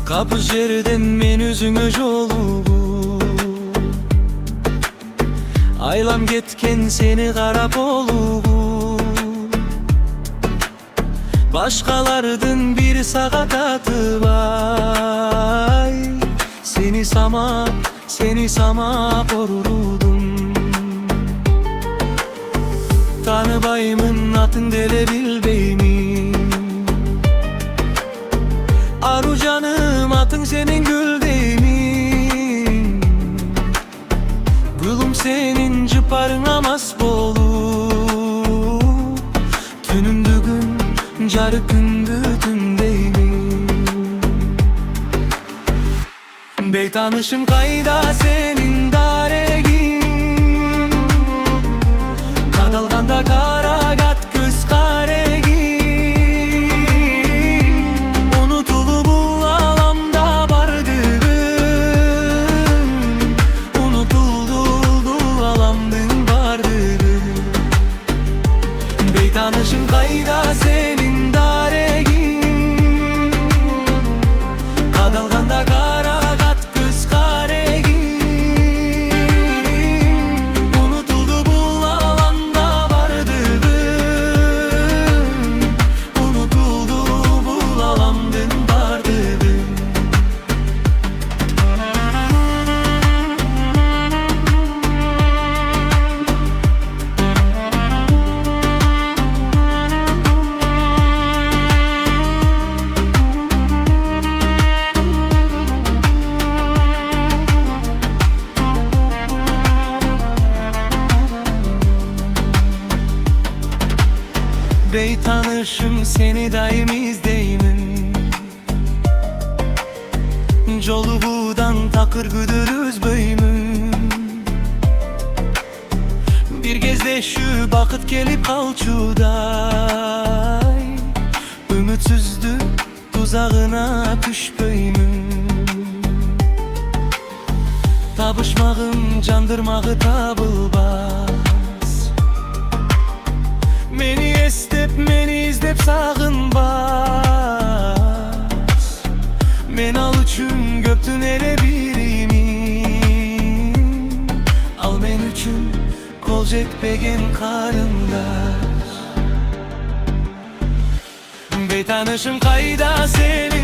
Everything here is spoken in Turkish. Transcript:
Kapı жерден мен өзүңө жолугуп Айлам кеткен сени карап болугуп Башкалардын бир сага татыбай Сени самап орурудум Таныбаймын, атын деле билбеймин Arу canım, atın senin gül değimin Gülüm senin cıparına mas bolu Tünümdü gün, carı gündü tüm değimin Bey tanışım kayda senin daregin Kadalganda karagat göz karegin Tanışım kayda senin daregin Kadalganda karagat göz karegin Unutuldu bu alanda vardığın Unutuldu bu alandın vardığın Bey tanışım seni daim izdeyimin Joluğudan takır güdürüz böymün Bir gezde şu bakıt gelip kalçuday Ümitsizdi tuzağına düş böymün Tabışmağım candırmağı tabılbaz Meni izlep sağınbaz Men al üçün göptün ele birimin Al men üçün kol jetpegen karındaş Bey tanışım kayda seni